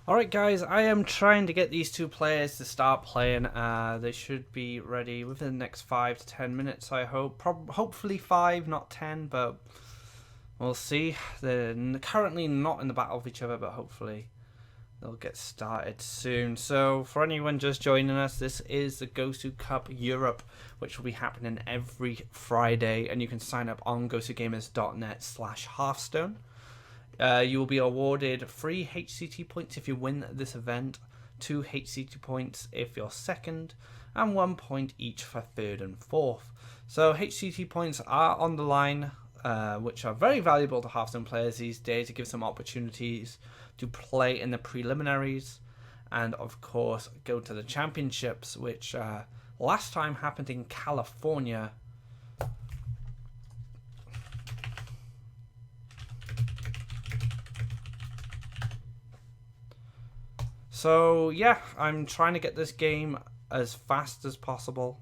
Alright guys, I am trying to get these two players to start playing. They should be ready within the next 5 to 10 minutes, I hope. Hopefully 5, not 10, but we'll see. They're currently not in the battle with each other, but hopefully they'll get started soon. So for anyone just joining us, this is the GosuCup Europe, which will be happening every Friday, and you can sign up on GosuGamers.net/Hearthstone. You will be awarded 3 HCT points if you win this event, 2 HCT points if you're second, and 1 point each for third and fourth. So HCT points are on the line, which are very valuable to Hearthstone players these days. It gives them opportunities to play in the preliminaries and, of course, go to the championships, which last time happened in California. So yeah, I'm trying to get this game as fast as possible.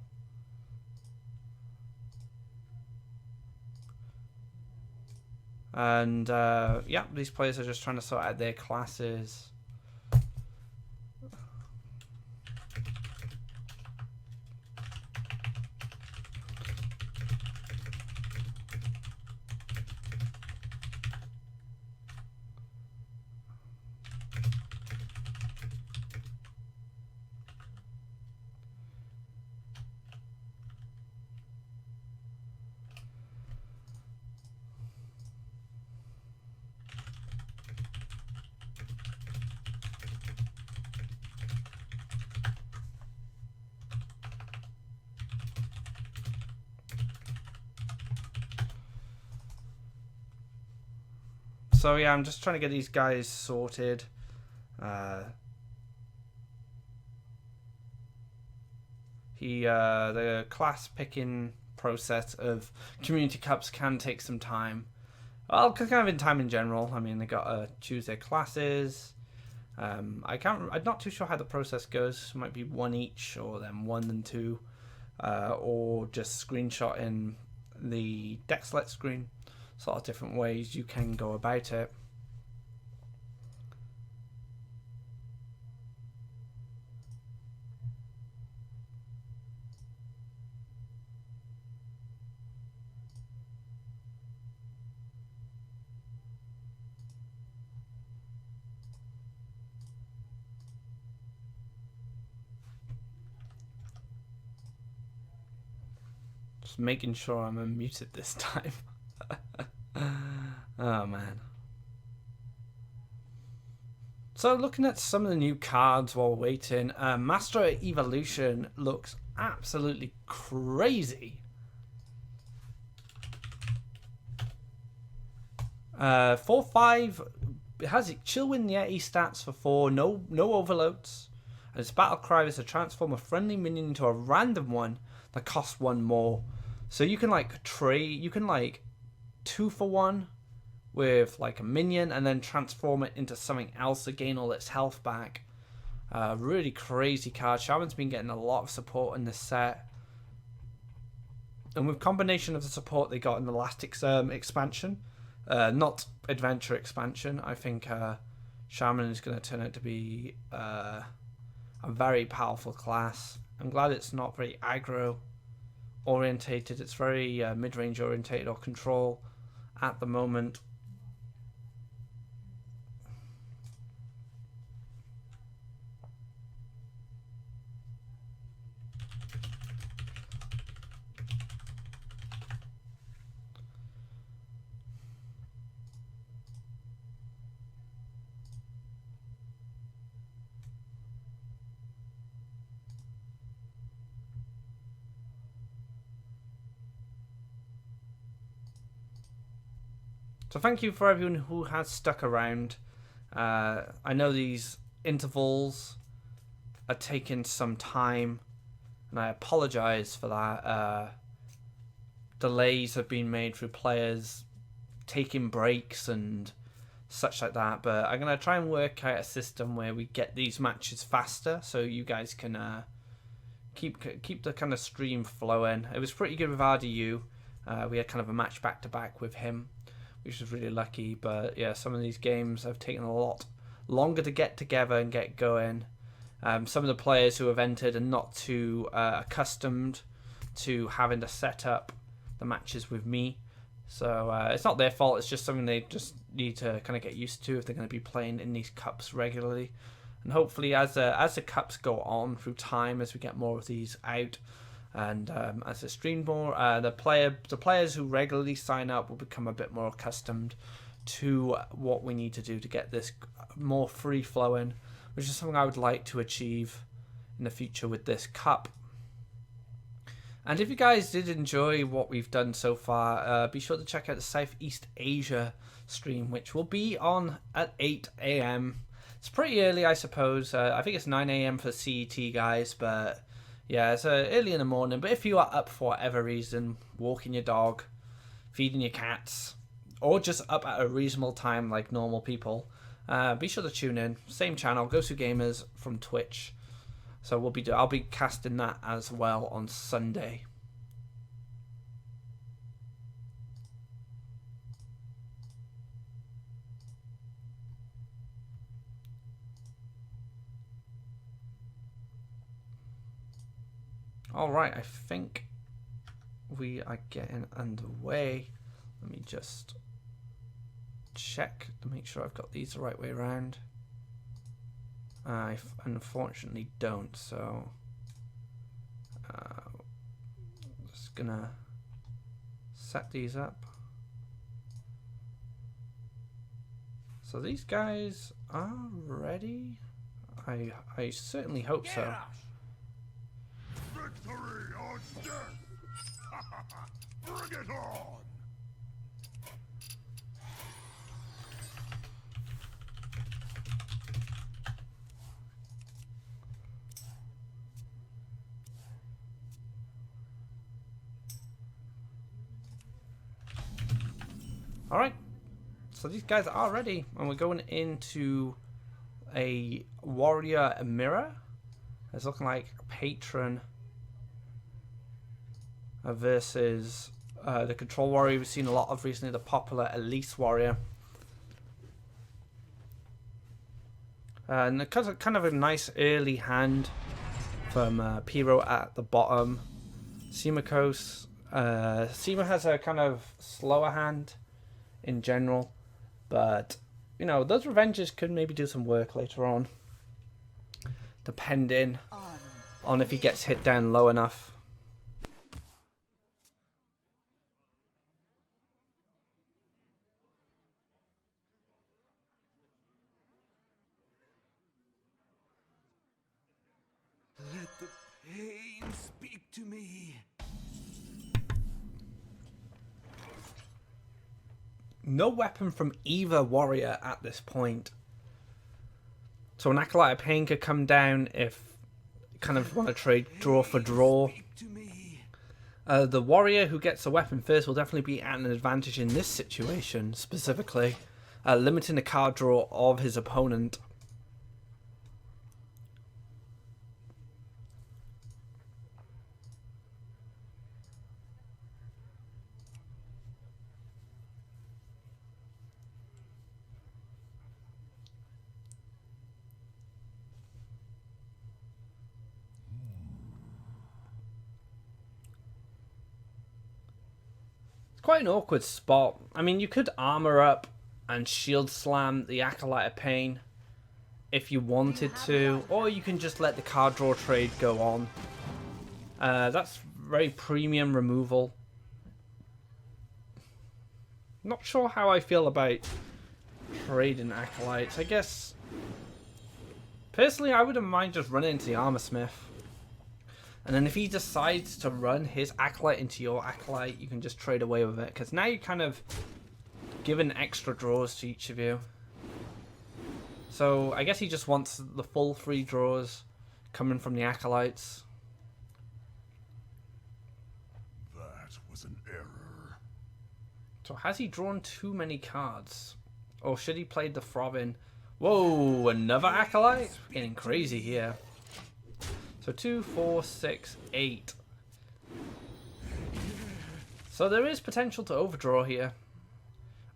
And yeah, these players are just trying to sort out their classes. So yeah, I'm just trying to get these guys sorted. The class picking process of community cups can take some time. Well, kind of in time in general. I mean, they got to choose their classes. I'm not too sure how the process goes. It might be 1 each, or then 1 and 2, or just screenshotting the deck select screen. Sort of different ways you can go about it. Just making sure I'm unmuted this time. Oh man. So looking at some of the new cards while waiting, Master Evolution looks absolutely crazy. 4/5, it has Chill Win Yeti stats for 4, no overloads. And its battle cry is to transform a friendly minion into a random one that costs 1 more. So you can like trade, you can like 2 for 1 with like a minion and then transform it into something else to gain all its health back. Really crazy card. Shaman's been getting a lot of support in this set. And with combination of the support they got in the last expansion, not adventure expansion, I think Shaman is going to turn out to be a very powerful class. I'm glad it's not very aggro orientated. It's very mid-range orientated or control at the moment. So thank you for everyone who has stuck around. I know these intervals are taking some time, and I apologise for that. Delays have been made through players taking breaks and such like that, but I'm going to try and work out a system where we get these matches faster so you guys can keep the kind of stream flowing. It was pretty good with RDU. We had kind of a match back to back with him, which was really lucky. But yeah, some of these games have taken a lot longer to get together and get going. Some of the players who have entered are not too accustomed to having to set up the matches with me. So it's not their fault, it's just something they just need to kind of get used to if they're going to be playing in these cups regularly. And hopefully as the cups go on through time, as we get more of these out, and as they stream more, the players who regularly sign up will become a bit more accustomed to what we need to do to get this more free flowing, which is something I would like to achieve in the future with this cup. And if you guys did enjoy what we've done so far, be sure to check out the Southeast Asia stream, which will be on at 8 AM. It's pretty early, I suppose. I think it's 9 AM for CET, guys, but yeah, it's early in the morning. But if you are up for whatever reason, walking your dog, feeding your cats, or just up at a reasonable time like normal people, be sure to tune in. Same channel, GosuGamers from Twitch. So I'll be casting that as well on Sunday. All right, I think we are getting underway. Let me just check to make sure I've got these the right way around. I unfortunately don't, so just gonna set these up. So these guys are ready. I certainly hope so. Victory or death! Bring it on! Alright, so these guys are ready, and we're going into a warrior mirror. It's looking like patron versus the control warrior we've seen a lot of recently, the popular Elise warrior. And kind of a nice early hand from P1rr094 at the bottom. SimaKosmos. Sima has a kind of slower hand in general, but you know, those revenges could maybe do some work later on, depending on if he gets hit down low enough. Let the pain speak to me. No weapon from either warrior at this point. So an Acolyte of Pain could come down if you kind of want to trade draw for draw. The warrior who gets the weapon first will definitely be at an advantage in this situation specifically, limiting the card draw of his opponent. Quite an awkward spot. I mean, you could armor up and shield slam the Acolyte of Pain if you wanted to, or you can just let the card draw trade go on. That's very premium removal. Not sure how I feel about trading Acolytes. I guess personally I wouldn't mind just running into the Armor Smith. And then if he decides to run his Acolyte into your Acolyte, you can just trade away with it. Because now you're kind of giving extra draws to each of you. So I guess he just wants the full 3 draws coming from the Acolytes. That was an error. So has he drawn too many cards? Or should he play the Throbbing? Whoa, another Acolyte? We're getting crazy here. So 2, 4, 6, 8. So there is potential to overdraw here.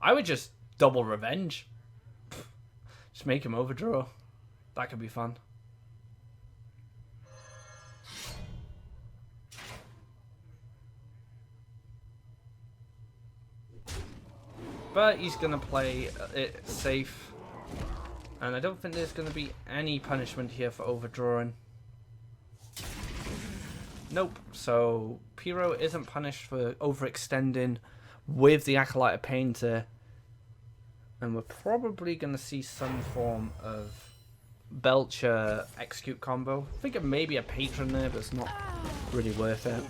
I would just double revenge. Just make him overdraw. That could be fun. But he's going to play it safe. And I don't think there's going to be any punishment here for overdrawing. Nope. So P1rr0 isn't punished for overextending with the Acolyte of Painter. And we're probably going to see some form of Belcher execute combo. I think it may be a patron there, but it's not really worth it.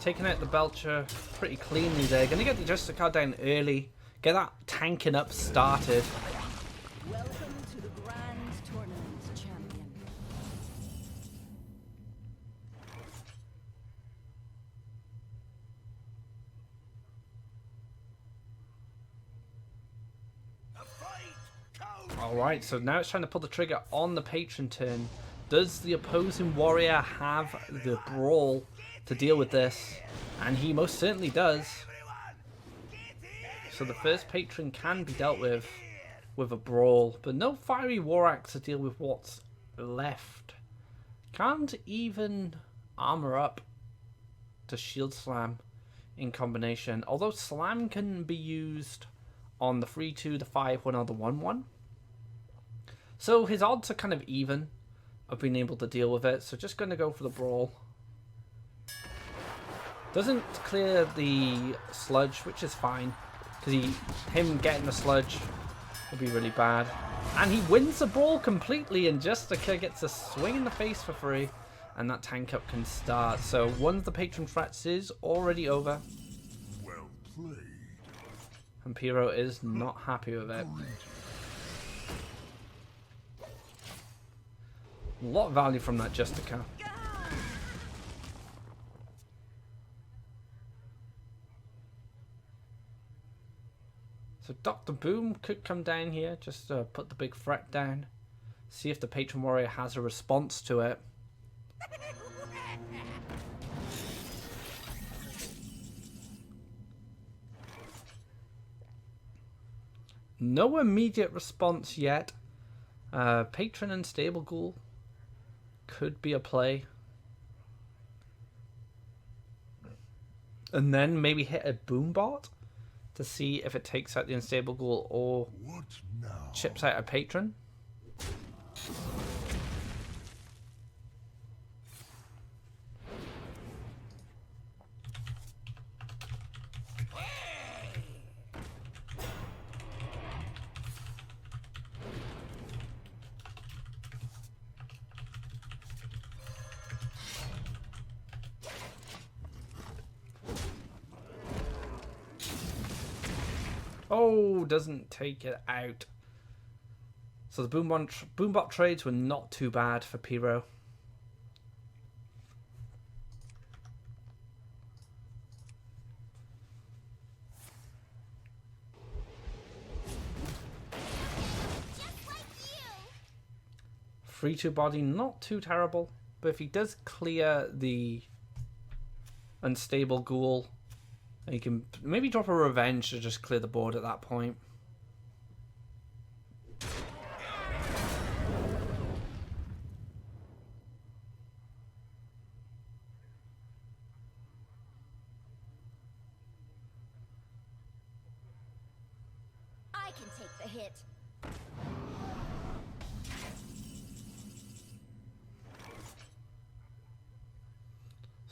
Taking out the Belcher pretty cleanly there. Going to get the Justice card down early. Get that tanking up started. Welcome to the Grand Tournament, champion. Alright, so now it's trying to pull the trigger on the patron turn. Does the opposing warrior have the brawl to deal with this? And he most certainly does. So the first patron can be dealt with a brawl, but no fiery war axe to deal with what's left. Can't even armor up to shield slam in combination, although slam can be used on the 3-2, the 5-1 or the 1-1. So his odds are kind of even of being able to deal with it, so just going to go for the brawl. Doesn't clear the sludge, which is fine, because him getting the sludge would be really bad. And he wins the brawl completely, and Justica gets a swing in the face for free, and that tank up can start. So one of the patron threats is already over. Well played. And P1rr0 is not happy with it. A lot of value from that Justica. So Dr. Boom could come down here, just to put the big threat down. See if the patron warrior has a response to it. No immediate response yet. Patron and Stable Ghoul could be a play. And then maybe hit a Boombot to see if it takes out the Unstable Ghoul or chips out a patron. Oh, doesn't take it out. So the Boombot trades were not too bad for P1rr0. Free to body, not too terrible, but if he does clear the Unstable Ghoul, you can maybe drop a Revenge to just clear the board at that point. I can take the hit.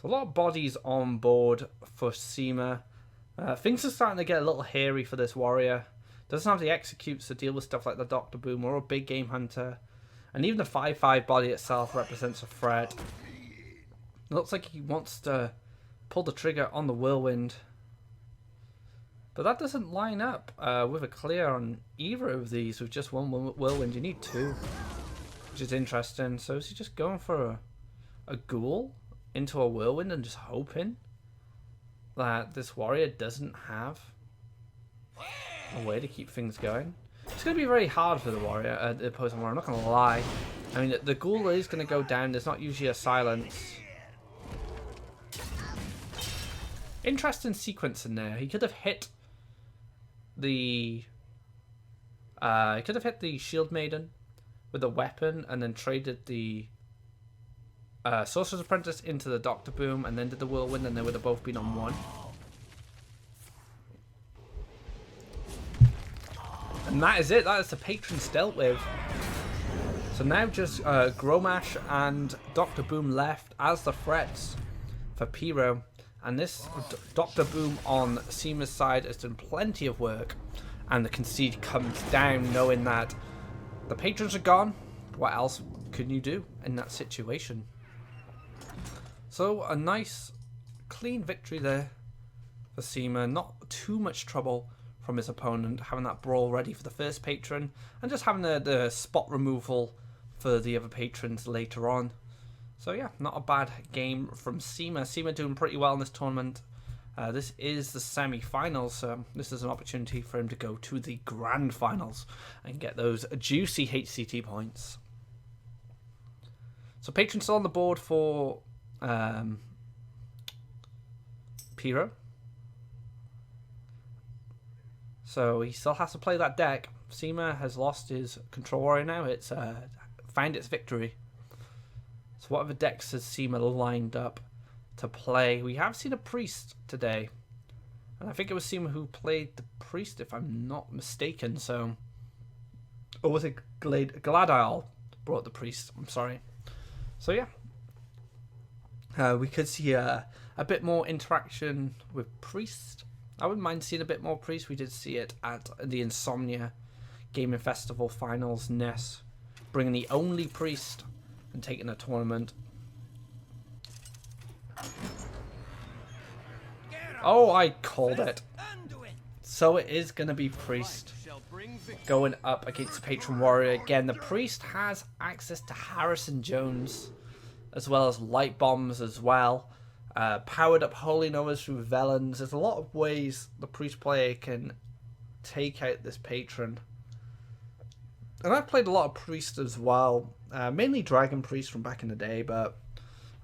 So a lot of bodies on board for Sima. Things are starting to get a little hairy for this warrior. Doesn't have the executes to deal with stuff like the Dr. Boom or a big game hunter. And even the 5/5 body itself represents a threat. It looks like he wants to pull the trigger on the Whirlwind. But that doesn't line up with a clear on either of these with just one Whirlwind. You need two, which is interesting. So is he just going for a Ghoul into a Whirlwind and just hoping that this warrior doesn't have a way to keep things going? It's going to be very hard for the warrior, the opposing warrior, I'm not going to lie. I mean, the ghoul is going to go down. There's not usually a silence. Interesting sequence in there. He could have hit the Shield Maiden with a weapon and then traded the Sorcerer's Apprentice into the Doctor Boom and then did the Whirlwind, and they would have both been on one. And that is it. That is the patrons dealt with. So now just Gromash and Doctor Boom left as the threats for P1rr0. And this Doctor Boom on Sima's side has done plenty of work. And the concede comes down knowing that the patrons are gone. What else can you do in that situation? So a nice clean victory there for Sima. Not too much trouble from his opponent, having that brawl ready for the first patron and just having the spot removal for the other patrons later on. So yeah, not a bad game from Sima. Sima doing pretty well in this tournament. This is the semi-finals, so this is an opportunity for him to go to the grand finals and get those juicy HCT points. So patrons still on the board for P1rr0. So he still has to play that deck. Sima has lost his control warrior now. It's found its victory. So what other decks has Sima lined up to play? We have seen a priest today. And I think it was Sima who played the priest, if I'm not mistaken. So, or was it Gladiol brought the priest? I'm sorry. So yeah. We could see a bit more interaction with priest. I wouldn't mind seeing a bit more priest. We did see it at the Insomnia Gaming Festival Finals. Ness bringing the only priest and taking a tournament. Oh, I called it. So it is going to be priest going up against the patron warrior. Again, the priest has access to Harrison Jones as well as light bombs as well. Powered up Holy Novas through Velens. There's a lot of ways the priest player can take out this patron. And I've played a lot of priest as well. Mainly Dragon Priest from back in the day, but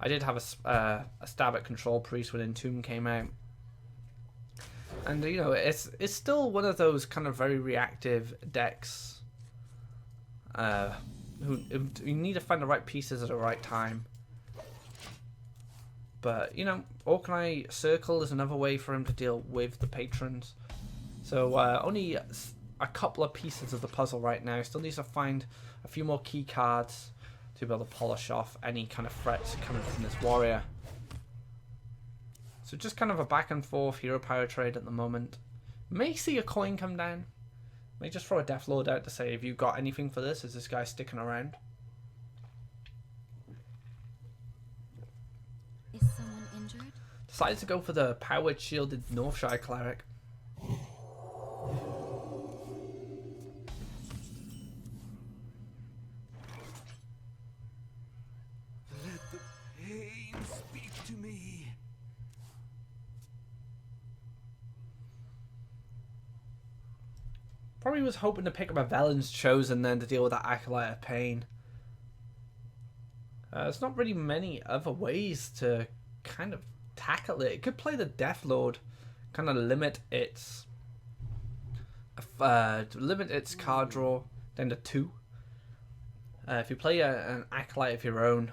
I did have a stab at Control Priest when Entomb came out. And you know, it's still one of those kind of very reactive decks. Who you need to find the right pieces at the right time. But, you know, Orkney Circle is another way for him to deal with the patrons. So, only a couple of pieces of the puzzle right now. Still needs to find a few more key cards to be able to polish off any kind of threats coming from this warrior. So, just kind of a back and forth hero power trade at the moment. May see a coin come down. May just throw a Death Lord out to say, have you got anything for this? Is this guy sticking around? Decided to go for the powered shielded Northshire Cleric. Let the pain speak to me. Probably was hoping to pick up a Velen's Chosen then to deal with that Acolyte of Pain. There's not really many other ways to kind of tackle it. It could play the Death Lord, kind of limit its card draw down to 2. If you play an Acolyte of your own,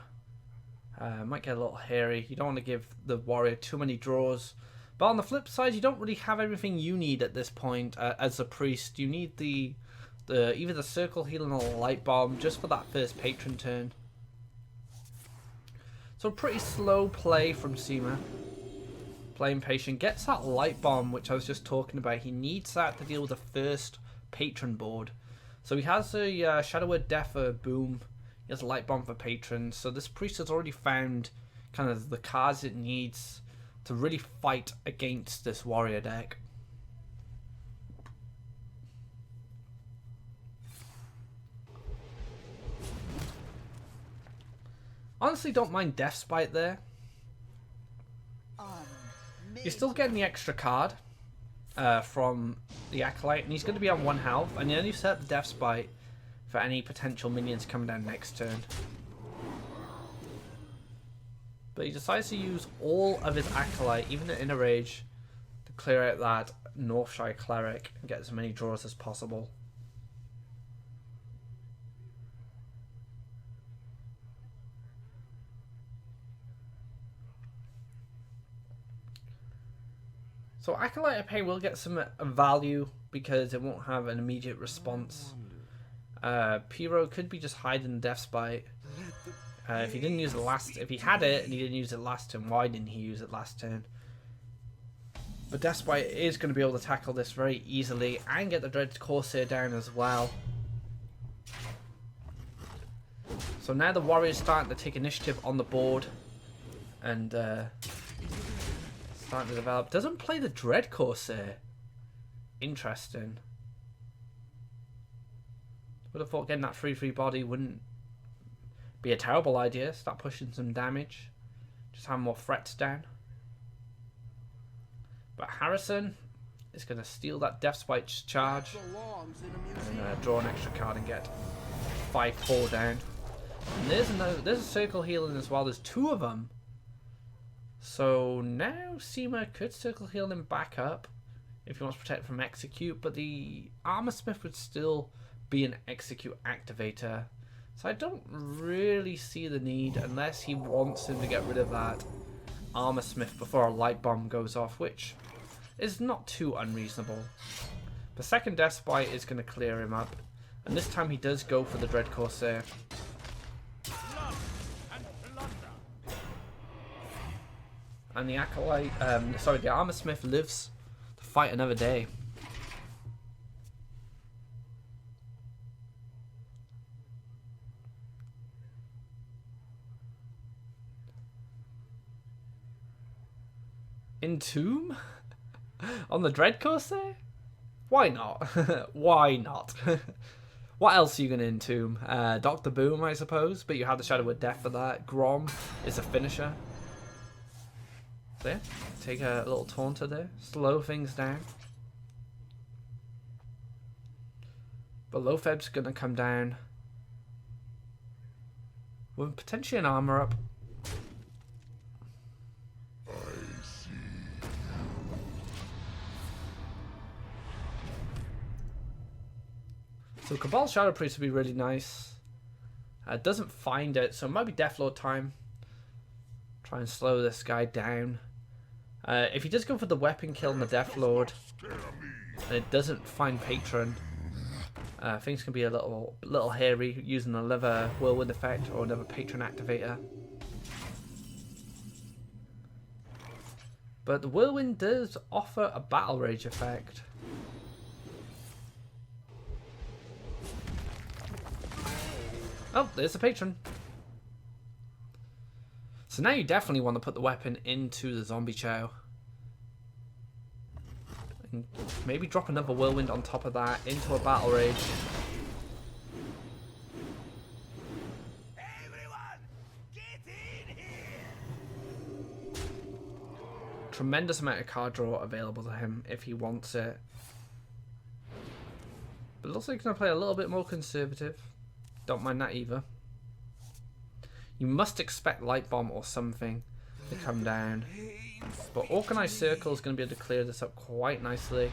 it might get a little hairy. You don't want to give the warrior too many draws. But on the flip side, you don't really have everything you need at this point as a priest. You need the either the Circle Healing or the Light Bomb just for that first patron turn. So pretty slow play from Sima. Playing patient. Gets that Light Bomb, which I was just talking about. He needs that to deal with the first patron board. So he has a Shadow Word Death for Boom. He has a Light Bomb for patrons. So this priest has already found kind of the cards it needs to really fight against this warrior deck. Honestly, don't mind Death Spite there. You're still getting the extra card from the Acolyte, and he's going to be on 1 health. And then you set up the Death Spite for any potential minions coming down next turn. But he decides to use all of his Acolyte, even in a rage, to clear out that Northshire Cleric and get as many draws as possible. So Acolyte of Pain will get some value because it won't have an immediate response. P1rr0 could be just hiding the Death Spite. If he didn't use it if he had it and he didn't use it last turn, why didn't he use it last turn? But Death Spite is going to be able to tackle this very easily and get the Dread Corsair down as well. So now the Warrior's starting to take initiative on the board and starting to develop. Doesn't play the Dread Corsair. Interesting. Would have thought getting that 3/3 body wouldn't be a terrible idea. Start pushing some damage. Just have more threats down. But Harrison is going to steal that Death Spite's charge and draw an extra card and get 5/4 down. And there's a circle healing as well. There's 2 of them. So now Sima could circle heal him back up if he wants to protect from execute, but the Armor Smith would still be an execute activator. So I don't really see the need unless he wants him to get rid of that Armor Smith before a light bomb goes off, which is not too unreasonable. The second Death Spite is going to clear him up, and this time he does go for the Dread Corsair. And the Acolyte, the Armor Smith lives to fight another day. Entomb? On the Dread Corsair? Why not? Why not? What else are you going to entomb? Dr. Boom, I suppose, but you have the Shadow of Death for that. Grom is a finisher. There, take a little taunter there, slow things down. But Lotheb's gonna come down with potentially an armor up. So Cabal Shadow Priest would be really nice. Doesn't find it, so it might be Deathlord time. Try and slow this guy down. If he does go for the weapon kill on the Deathlord, and it doesn't find Patron, things can be a little hairy using another Whirlwind effect or another Patron activator. But the Whirlwind does offer a Battle Rage effect. Oh, there's the Patron. So now you definitely want to put the weapon into the Zombie Chow. And maybe drop another Whirlwind on top of that into a Battle Rage. Everyone, get in here! Tremendous amount of card draw available to him if he wants it. But it looks like he's going to play a little bit more conservative. Don't mind that either. You must expect Light Bomb or something to come down. But Organized Circle is going to be able to clear this up quite nicely.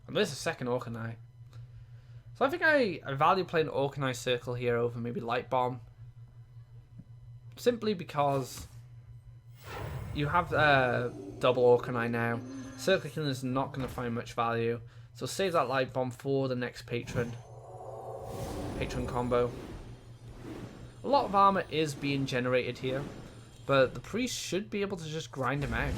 And there's a second Organize. So I think I value playing Organized Circle here over maybe Light Bomb. Simply because you have double Organize now. Circle Killing is not going to find much value. So save that Light Bomb for the next Patron combo. A lot of armor is being generated here, but the priest should be able to just grind him out.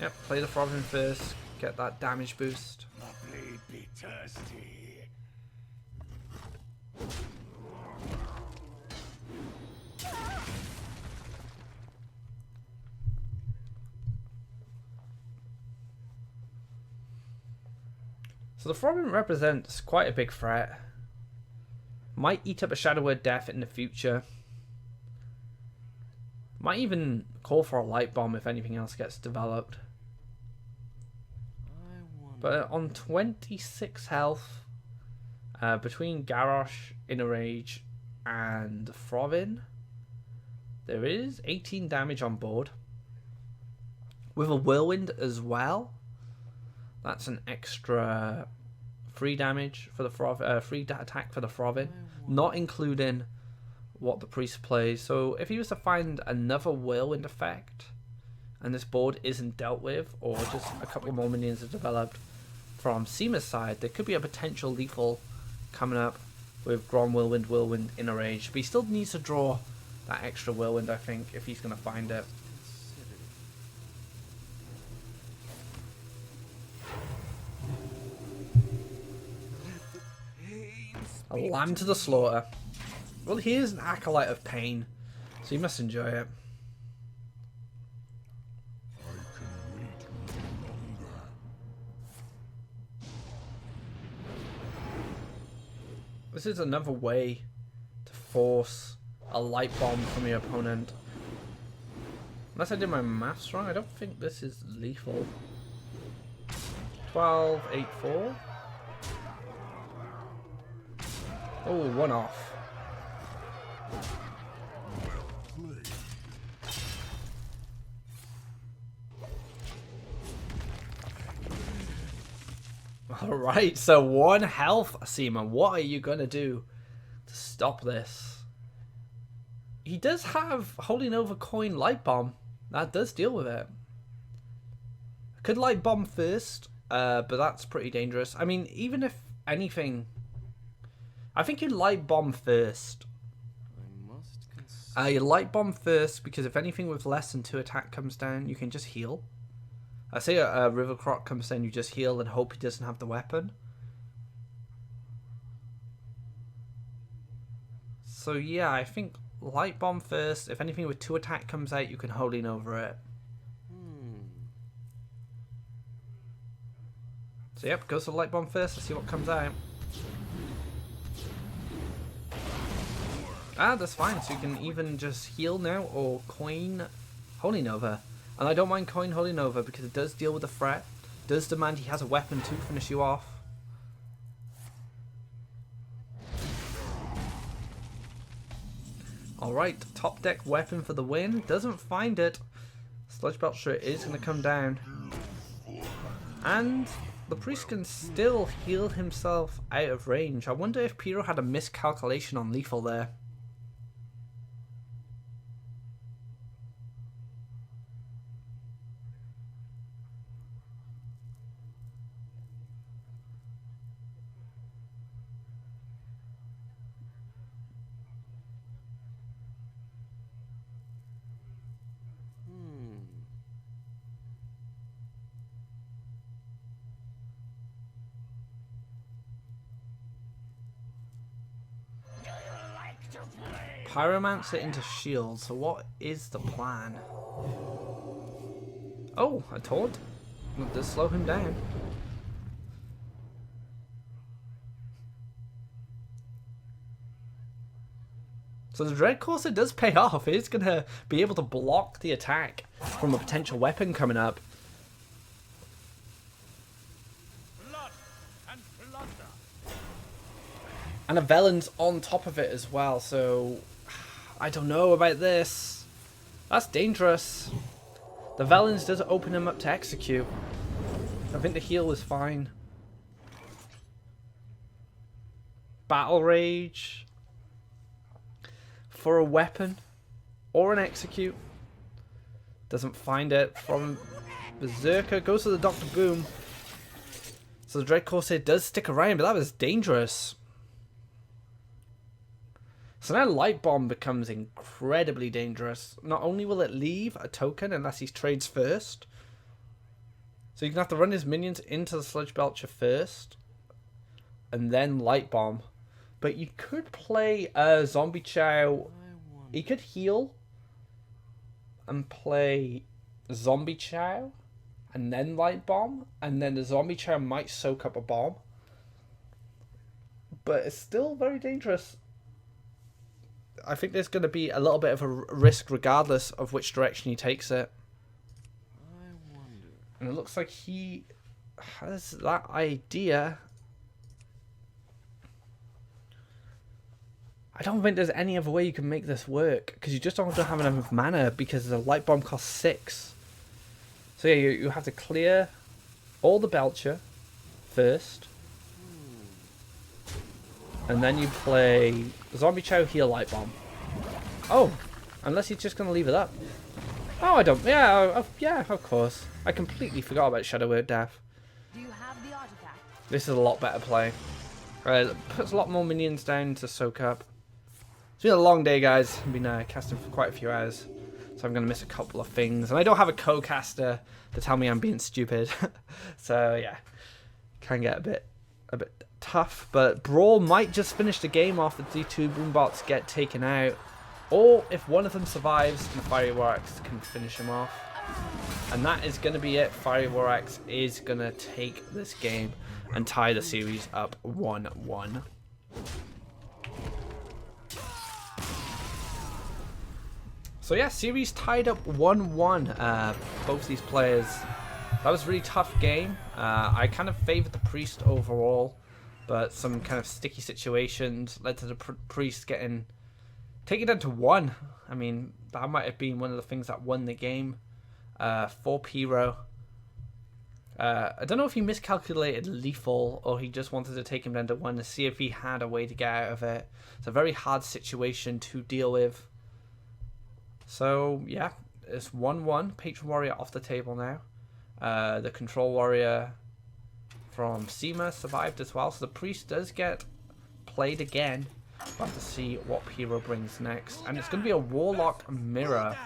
Yep, play the Throbbing first, get that damage boost. Lovely be thirsty. So the Throbbing represents quite a big threat. Might eat up a Shadow Word Death in the future. Might even call for a light bomb if anything else gets developed. But on 26 health, between Garrosh, Inner Rage, and Frovin, there is 18 damage on board. With a Whirlwind as well, that's an extra 3 damage for the attack for the Frovin, not including what the priest plays. So if he was to find another Whirlwind effect, and this board isn't dealt with, or just a couple more minions are developed from Sima's side, there could be a potential lethal coming up with Grom, Whirlwind, Inner Rage. But he still needs to draw that extra Whirlwind, I think, if he's going to find it. A lamb to the slaughter. Well, he is an acolyte of pain, so you must enjoy it. This is another way to force a light bomb from your opponent. Unless I did my maths wrong, I don't think this is lethal. 12, 8, 4. Oh, one off. Alright, so 1 health, Sima. What are you going to do to stop this? He does have Holding Over Coin Light Bomb. That does deal with it. Could Light Bomb first, but that's pretty dangerous. I mean, even if anything, I think you Light Bomb first. You Light Bomb first because if anything with less than 2 attack comes down, you can just heal. I say a River Croc comes down, you just heal and hope he doesn't have the weapon. So yeah, I think Light Bomb first. If anything with 2 attack comes out, you can Holding Over it. So yep, goes to Light Bomb first. Let's see what comes out. Ah, that's fine. So you can even just heal now or coin Holding Over. And I don't mind coin Holding Over because it does deal with the threat. It does demand he has a weapon to finish you off. Alright, top deck weapon for the win. Doesn't find it. Sludge Belcher is going to come down. And the priest can still heal himself out of range. I wonder if P1rr0 had a miscalculation on lethal there. Pyromancer into shield, so what is the plan? Oh, a taunt. That does slow him down. So the Dread Courser does pay off. It's going to be able to block the attack from a potential weapon coming up. And a Velen's on top of it as well, so I don't know about this. That's dangerous. The Velen's does open him up to execute. I think the heal is fine. Battle Rage for a weapon or an execute. Doesn't find it from Berserker. Goes to the Dr. Boom. So the Dread Corsair does stick around, but that was dangerous. So now Light Bomb becomes incredibly dangerous. Not only will it leave a token unless he trades first. So you're going to have to run his minions into the Sludge Belcher first. And then Light Bomb. But you could play a Zombie Chow. He could heal. And play Zombie Chow. And then Light Bomb. And then the Zombie Chow might soak up a bomb. But it's still very dangerous. I think there's going to be a little bit of a risk regardless of which direction he takes it. I wonder. And it looks like he has that idea. I don't think there's any other way you can make this work, because you just don't have enough mana, because the light bomb costs 6. So yeah, you have to clear all the Belcher first. And then you play Zombie Chow, heal light bomb. Oh, unless he's just going to leave it up. Oh, I don't. Yeah, yeah, of course. I completely forgot about Shadow Word Death. Do you have the artifact? This is a lot better play. Puts a lot more minions down to soak up. It's been a long day, guys. I've been casting for quite a few hours, so I'm going to miss a couple of things. And I don't have a co-caster to tell me I'm being stupid. So yeah, can get a bit tough. But Brawl might just finish the game off if the 2 boombots get taken out, or if one of them survives and the Fiery War Axe can finish him off. And that is going to be it. Fiery War Axe is going to take this game and tie the series up 1-1. So yeah, series tied up 1-1. Both these players. That was a really tough game. I kind of favoured the Priest overall, but some kind of sticky situations led to the Priest getting taken down to 1. I mean, that might have been one of the things that won the game for P1rr0. I don't know if he miscalculated lethal or he just wanted to take him down to 1 to see if he had a way to get out of it. It's a very hard situation to deal with. So yeah, it's 1-1. Patron Warrior off the table now. The Control Warrior from Sima survived as well, so the Priest does get played again. We'll have to see what P1rr0 brings next, and it's going to be a Warlock Mirror.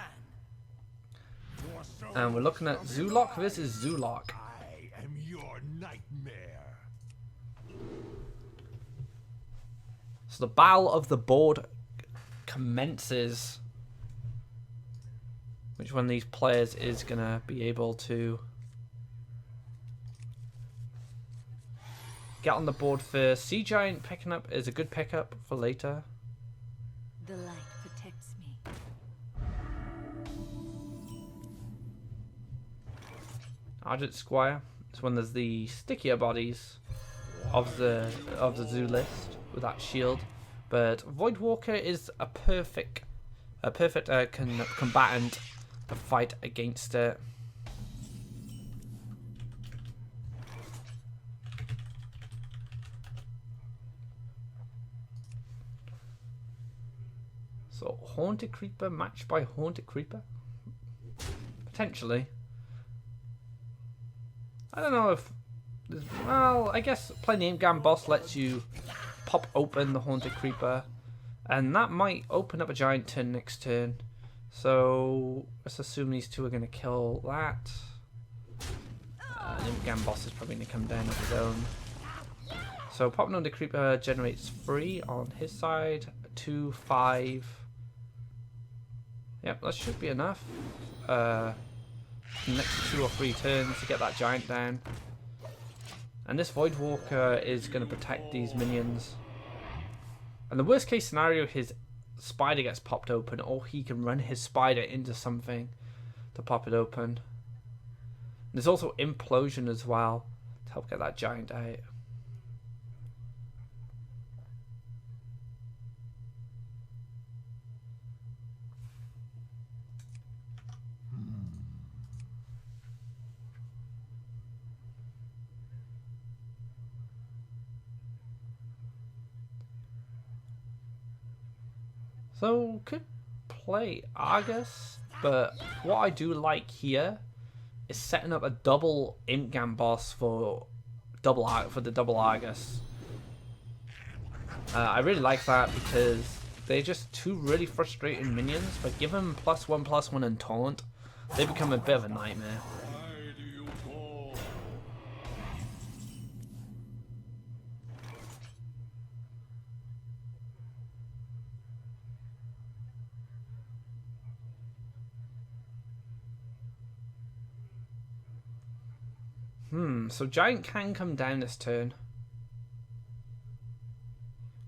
And we're looking at Zulok versus Zulok. I am your nightmare. So the battle of the board commences. Which one of these players is going to be able to get on the board first? Sea Giant picking up is a good pickup for later. The light protects me. Argent Squire. This one there's the stickier bodies of the zoo list with that shield, but Voidwalker is a perfect combatant to fight against it. So Haunted Creeper matched by Haunted Creeper? Potentially. I don't know if... Well, I guess playing the Imgam boss lets you pop open the Haunted Creeper. And that might open up a Giant turn next turn. So let's assume these two are going to kill that. Imgam boss is probably going to come down of his own. So popping on the Creeper generates 3 on his side. 2, 5. Yep, that should be enough. Next 2 or 3 turns to get that Giant down. And this Voidwalker is going to protect these minions. And the worst case scenario, his spider gets popped open, or he can run his spider into something to pop it open. There's also Implosion as well to help get that Giant out. So could play Argus, but what I do like here is setting up a double Imgam boss for the double Argus. I really like that because they're just 2 really frustrating minions, but give them +1/+1 and taunt, they become a bit of a nightmare. So Giant can come down this turn.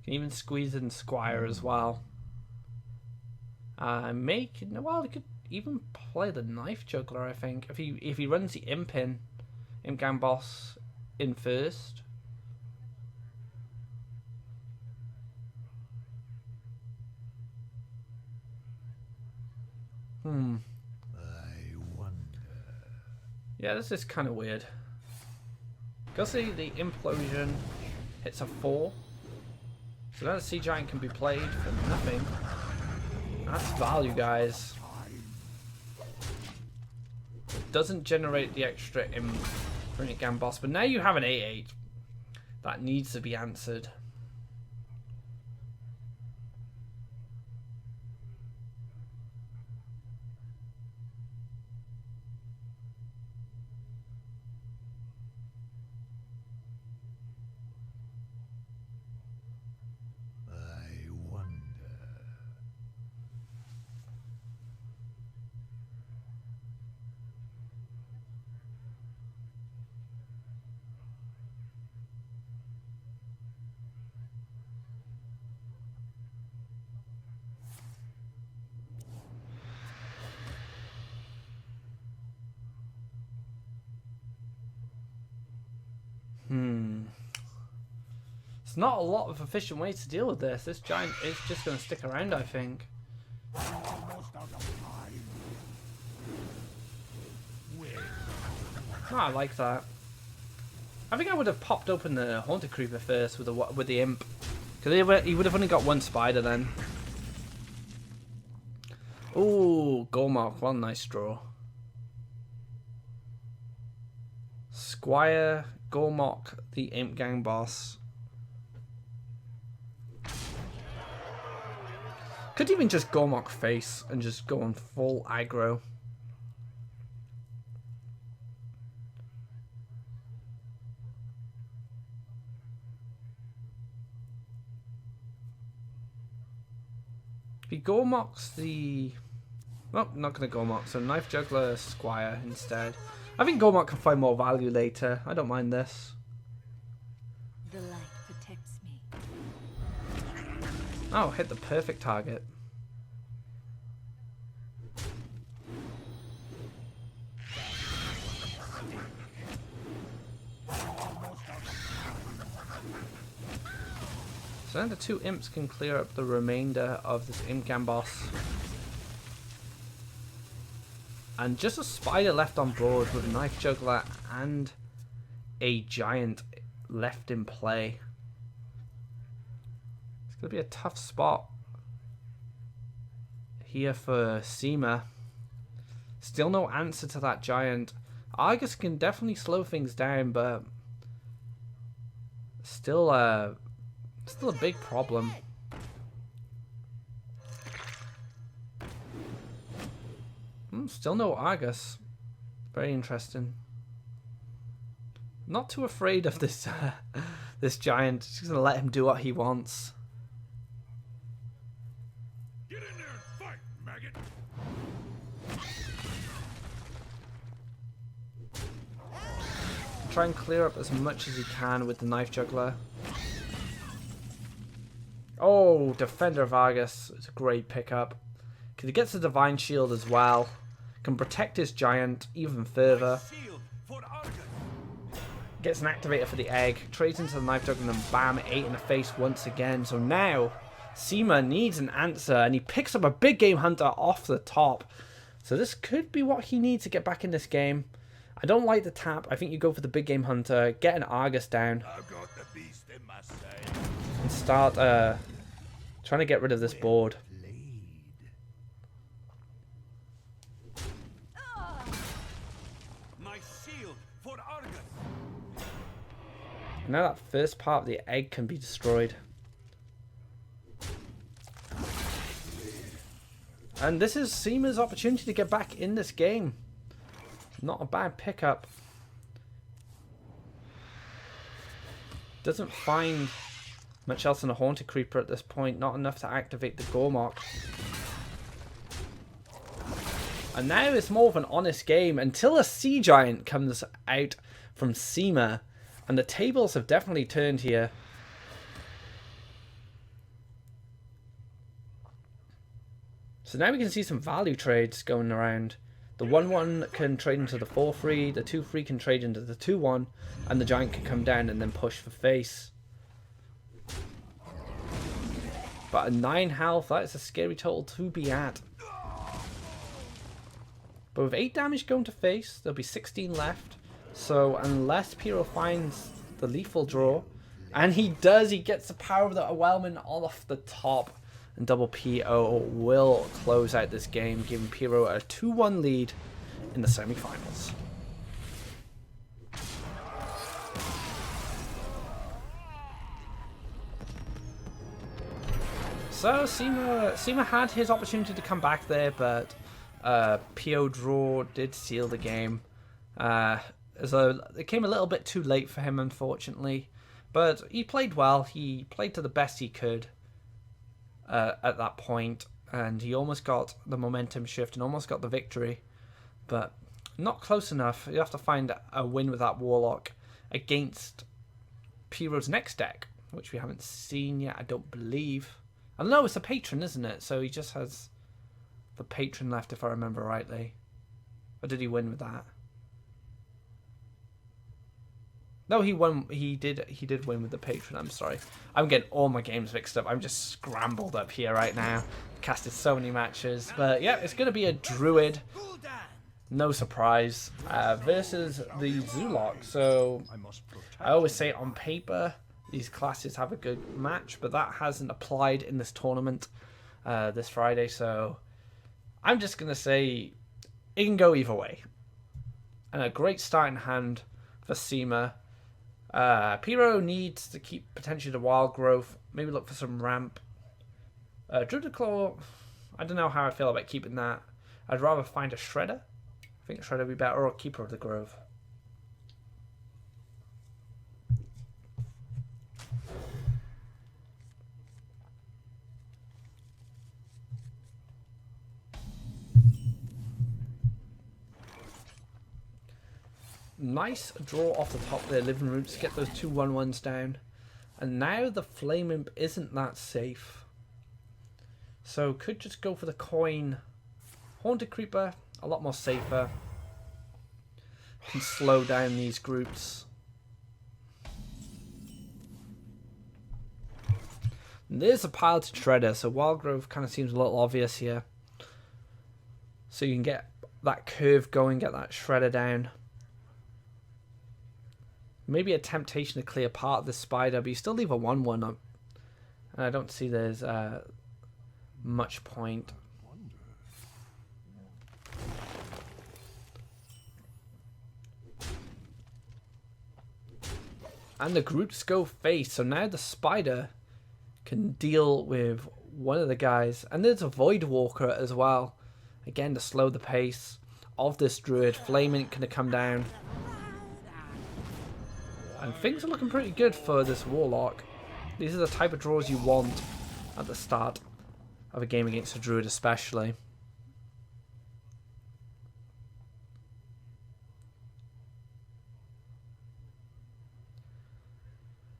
Can even squeeze in Squire as well. Well, he could even play the knife juggler. I think if he runs the imp gang boss in first. I wonder. Yeah, this is kind of weird. Because the implosion hits a 4. So now the sea giant can be played for nothing. That's value, guys. It doesn't generate the extra imp gang boss, but now you have an 8/8 that needs to be answered. I wonder. It's not a lot of efficient ways to deal with this. This giant is just going to stick around, I think. Almost out of time. Oh, I like that. I think I would have popped open the Haunted Creeper first with the imp. Because he would have only got one spider then. Ooh, Gormark. One nice draw. Squire, Gormark, the imp gang boss. Could even just Gormark face and just go on full aggro. If he Gormarks the... Oh, not going to Gormark, so Knife Juggler Squire instead. I think Gormark can find more value later. I don't mind this. The light protects me. Oh, hit the perfect target. So now the two imps can clear up the remainder of this imp gang boss. And just a spider left on board with a knife juggler and a giant left in play. It's going to be a tough spot here for Sima. Still no answer to that giant. Argus can definitely slow things down, but still a big problem. Still no Argus. Very interesting. Not too afraid of this this giant. Just gonna let him do what he wants. Get in there and fight, maggot. Try and clear up as much as he can with the knife juggler. Oh, Defender of Argus. It's a great pickup. Because he gets the Divine Shield as well. Can protect his giant even further. Gets an activator for the egg. Trades into the knife juggler and bam, 8 in the face once again. So now, Sima needs an answer. And he picks up a big game hunter off the top. So this could be what he needs to get back in this game. I don't like the tap. I think you go for the big game hunter. Get an Argus down. I've got the beast in my sight. And start trying to get rid of this board. My shield for Argus. Now that first part of the egg can be destroyed. And this is Sima's opportunity to get back in this game. Not a bad pickup. Doesn't find much else in a Haunted Creeper at this point. Not enough to activate the Gormark. And now it's more of an honest game until a Sea Giant comes out from Sima. And the tables have definitely turned here. So now we can see some value trades going around. The 1-1 can trade into the 4-3, the 2-3 can trade into the 2-1, and the giant can come down and then push for face. But a 9 health, that is a scary total to be at. But with 8 damage going to face, there'll be 16 left. So unless P1rr0 finds the lethal draw, and he does, he gets the power of the overwhelming off the top. And double P1rr0 will close out this game, giving P1rr0 a 2-1 lead in the semi-finals. So Sima had his opportunity to come back there, but P1rr0 draw did seal the game. So it came a little bit too late for him, unfortunately. But he played well. He played to the best he could. At that point, and he almost got the momentum shift and almost got the victory, but not close enough. You have to find a win with that Warlock against P1rr0's next deck, which we haven't seen yet, I don't believe. I don't know, it's a patron, isn't it? So he just has the patron left, if I remember rightly. Or did he win with that? No, he won. He did win with the patron. I'm sorry. I'm getting all my games mixed up. I'm just scrambled up here right now. Casted so many matches, but yeah, it's gonna be a druid. No surprise. Versus the Zoolock. So I always say on paper these classes have a good match, but that hasn't applied in this tournament this Friday. So I'm just gonna say it can go either way. And a great starting hand for Sima. P1rr0 needs to keep potentially the wild growth. Maybe look for some ramp. Druid Claw, I don't know how I feel about keeping that. I'd rather find a Shredder. I think a Shredder would be better, or a Keeper of the Grove. Nice draw off the top there, Living Roots, get those 2 1-1s down. And now the Flame Imp isn't that safe. So could just go for the coin. Haunted Creeper, a lot more safer. Can slow down these groups. And there's a piloted Shredder, so Wild Growth kind of seems a little obvious here. So you can get that curve going, get that Shredder down. Maybe a temptation to clear part of the spider, but you still leave a 1-1 up. And I don't see there's much point. And the groups go face, so now the spider can deal with one of the guys. And there's a Void Walker as well. Again, to slow the pace of this druid. Flame Imp can come down. And things are looking pretty good for this Warlock. These are the type of draws you want at the start of a game against a druid especially.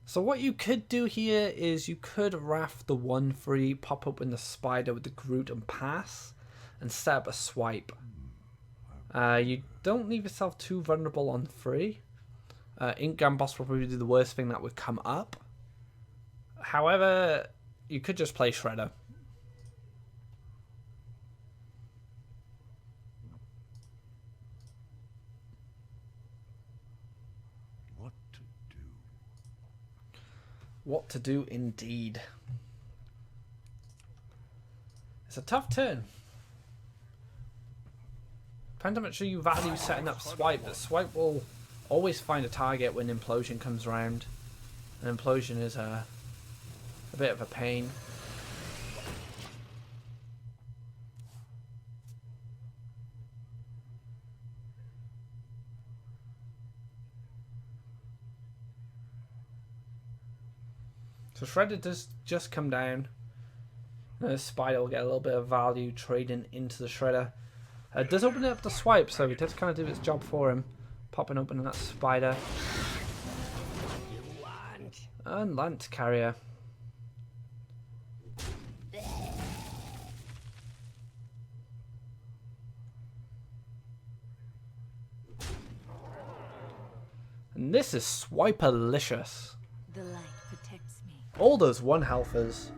So what you could do here is you could raft the 1-3, pop up in the spider with the Groot and pass, and set up a swipe. You don't leave yourself too vulnerable on 3. Ink Gambos will probably do the worst thing that would come up. However, you could just play Shredder. What to do? What to do indeed. It's a tough turn. Depends how much you value setting up Swipe, but Swipe will always find a target when Implosion comes around. And Implosion is a bit of a pain. So Shredder does just come down. And the Spider will get a little bit of value trading into the Shredder. It does open up the Swipe, so it does kind of do its job for him. Popping open that Spider. And Lance Carrier. And this is Swiperlicious. The light protects me. All those 1-healthers.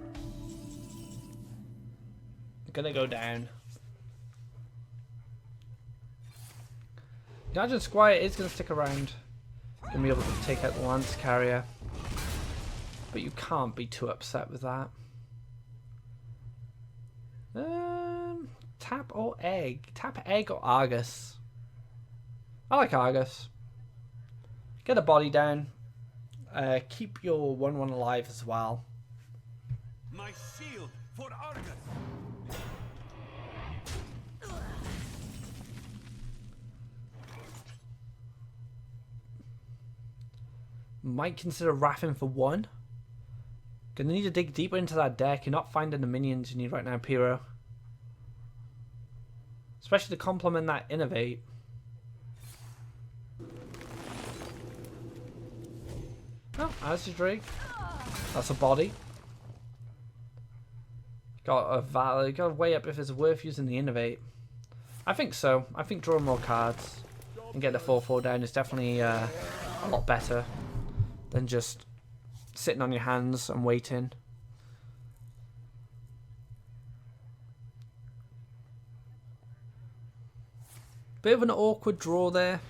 Gonna go down. Imagine Squire is gonna stick around. Gonna be able to take out the Lance Carrier. But you can't be too upset with that. Tap or egg? Tap egg or Argus? I like Argus. Get a body down. Keep your 1/1 alive as well. My shield for Argus. Might consider Raffin for 1. Gonna need to dig deeper into that deck. You're not finding the minions you need right now, P1rr0. Especially to complement that Innovate. Oh, as your Drake. That's a body. Got to weigh up if it's worth using the Innovate. I think so. I think drawing more cards and get the 4/4 down is definitely a lot better than just sitting on your hands and waiting. Bit of an awkward draw there.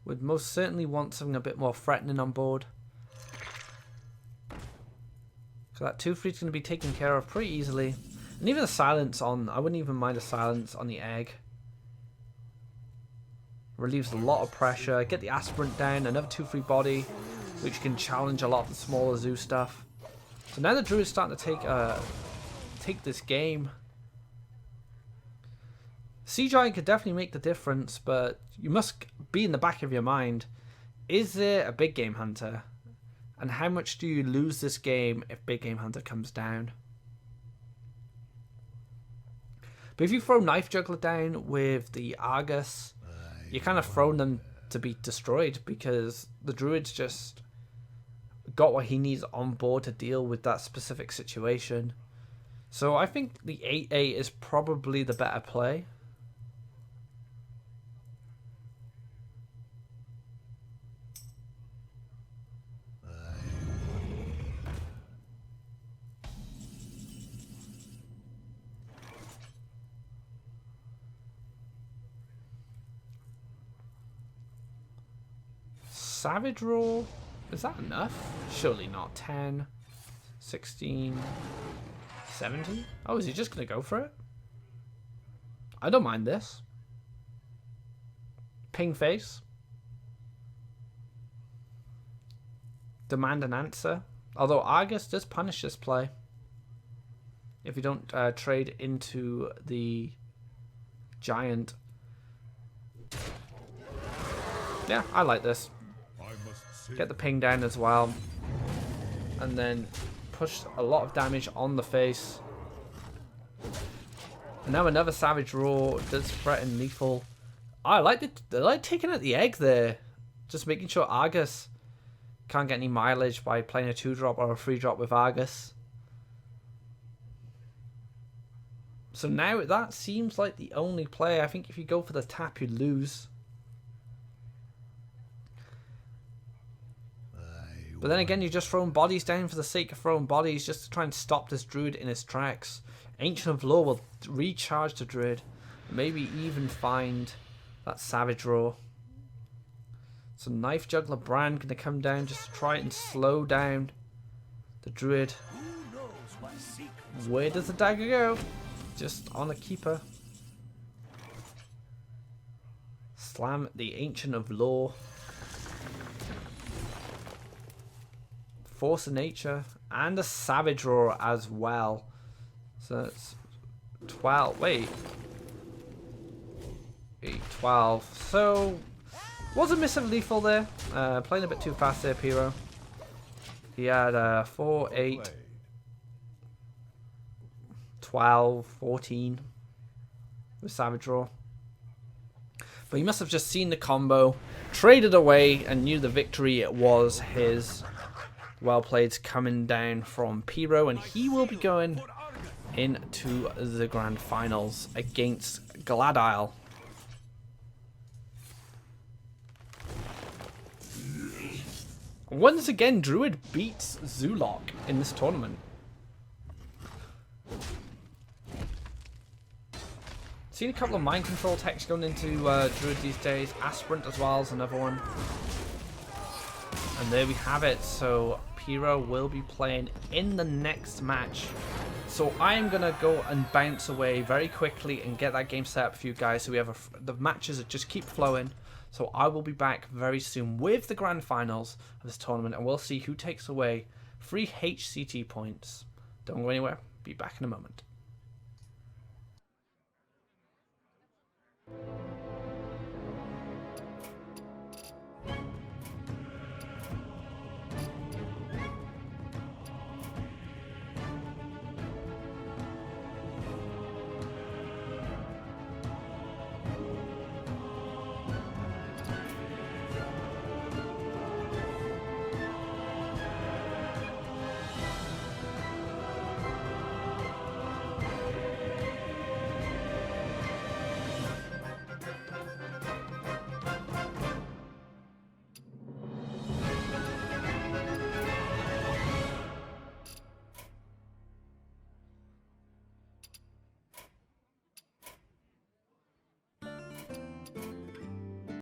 Would most certainly want something a bit more threatening on board. So that 2/3 is going to be taken care of pretty easily. And even a silence on, I wouldn't even mind a silence on the egg. Relieves a lot of pressure. Get the aspirant down, another 2/3 body, which can challenge a lot of the smaller zoo stuff. So now the druid's starting to take this game. Sea Giant could definitely make the difference, but you must be in the back of your mind. Is there a big game hunter? And how much do you lose this game if big game hunter comes down? But if you throw Knife Juggler down with the Argus, you're kind of throwing them to be destroyed because the druid's just got what he needs on board to deal with that specific situation. So I think the 8/8 is probably the better play. Savage Roar, is that enough? Surely not. 10, 16, 17? Oh, is he just going to go for it? I don't mind this. Ping face. Demand an answer. Although Argus does punish this play. If you don't trade into the Giant. Yeah, I like this. Get the ping down as well. And then push a lot of damage on the face. And now another Savage Roar does threaten lethal. I like taking out the egg there. Just making sure Argus can't get any mileage by playing a 2-drop or a 3-drop with Argus. So now that seems like the only play. I think if you go for the tap, you lose. But then again, you're just throwing bodies down for the sake of throwing bodies just to try and stop this druid in his tracks. Ancient of Law will recharge the druid. Maybe even find that Savage Roar. So Knife Juggler Brand going to come down just to try and slow down the druid. Where does the dagger go? Just on a keeper. Slam the Ancient of Law. Force of Nature and a Savage Roar as well. So it's 12. Wait. 8, 12. So was a miss of lethal there. Playing a bit too fast there, P1rr0. He had 4, 8, 12, 14 with Savage Roar. But he must have just seen the combo, traded away, and knew the victory was his. Well played coming down from P1rr0, and he will be going into the grand finals against Gladile. Once again, Druid beats Zulok in this tournament. Seen a couple of mind control techs going into Druid these days. Aspirant as well is another one. And there we have it. So P1rr0 will be playing in the next match. So I am going to go and bounce away very quickly and get that game set up for you guys. So we have the matches that just keep flowing. So I will be back very soon with the grand finals of this tournament. And we'll see who takes away 3 HCT points. Don't go anywhere. Be back in a moment.